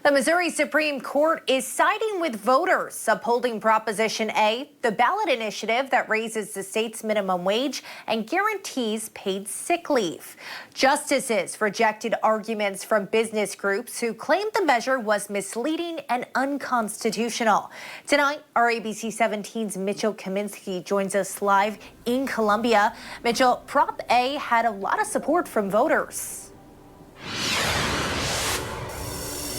The Missouri Supreme Court is siding with voters, upholding Proposition A, the ballot initiative that raises the state's minimum wage and guarantees paid sick leave. Justices rejected arguments from business groups who claimed the measure was misleading and unconstitutional. Tonight, our ABC 17's Mitchell Kaminsky joins us live in Columbia. Mitchell, Prop A had a lot of support from voters.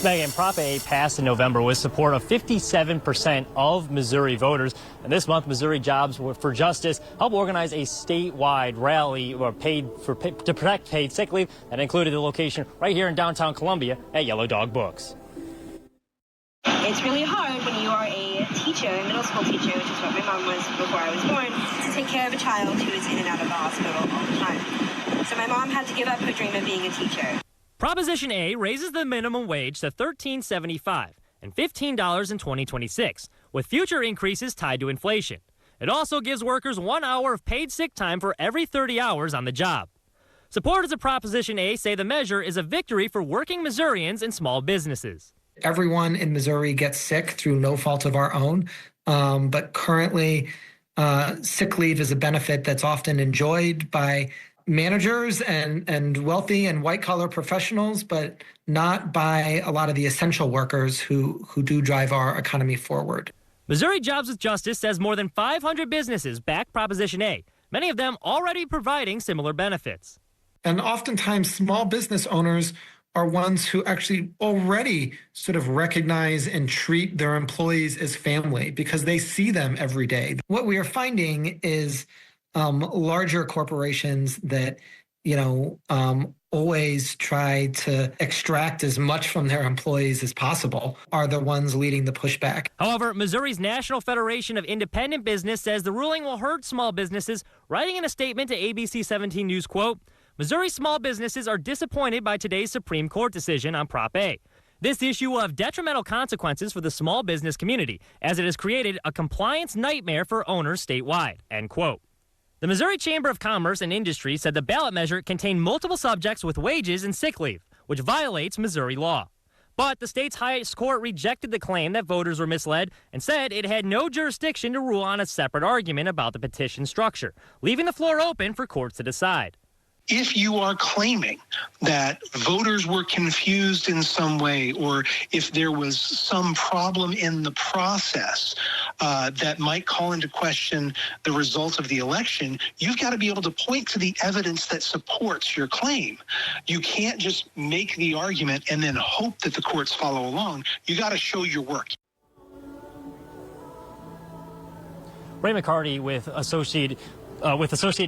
Megan, Prop A passed in November with support of 57% of Missouri voters. And this month, Missouri Jobs for Justice helped organize a statewide rally to protect paid sick leave that included the location right here in downtown Columbia at Yellow Dog Books. It's really hard when you are a teacher, a middle school teacher, which is what my mom was before I was born, to take care of a child who is in and out of the hospital all the time. So my mom had to give up her dream of being a teacher. Proposition A raises the minimum wage to $13.75 and $15 in 2026, with future increases tied to inflation. It also gives workers 1 hour of paid sick time for every 30 hours on the job. Supporters of Proposition A say the measure is a victory for working Missourians and small businesses. Everyone in Missouri gets sick through no fault of our own, but currently sick leave is a benefit that's often enjoyed by managers and wealthy and white-collar professionals, but not by a lot of the essential workers who do drive our economy forward. Missouri Jobs with Justice says more than 500 businesses back Proposition A, many of them already providing similar benefits. And oftentimes small business owners are ones who actually already sort of recognize and treat their employees as family because they see them every day. What we are finding is larger corporations that, always try to extract as much from their employees as possible are the ones leading the pushback. However, Missouri's National Federation of Independent Business says the ruling will hurt small businesses, writing in a statement to ABC 17 News, quote, Missouri small businesses are disappointed by today's Supreme Court decision on Prop A. This issue will have detrimental consequences for the small business community, as it has created a compliance nightmare for owners statewide, end quote. The Missouri Chamber of Commerce and Industry said the ballot measure contained multiple subjects with wages and sick leave, which violates Missouri law. But the state's highest court rejected the claim that voters were misled and said it had no jurisdiction to rule on a separate argument about the petition structure, leaving the floor open for courts to decide. If you are claiming that voters were confused in some way, or if there was some problem in the process that might call into question the result of the election, you've got to be able to point to the evidence that supports your claim. You can't just make the argument and then hope that the courts follow along. You got to show your work. Ray McCarty with Associated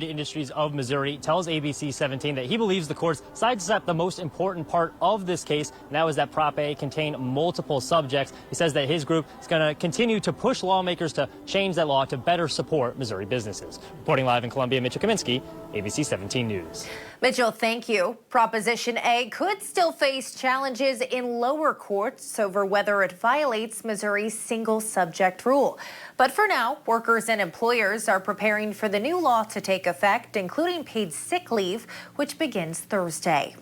Industries of Missouri tells ABC 17 that he believes the courts sidestepped the most important part of this case, and that was that Prop A contained multiple subjects. He says that his group is going to continue to push lawmakers to change that law to better support Missouri businesses. Reporting live in Columbia, Mitchell Kaminsky, ABC 17 News. Mitchell, thank you. Proposition A could still face challenges in lower courts over whether it violates Missouri's single subject rule. But for now, workers and employers are preparing for the new law to take effect, including paid sick leave, which begins Thursday.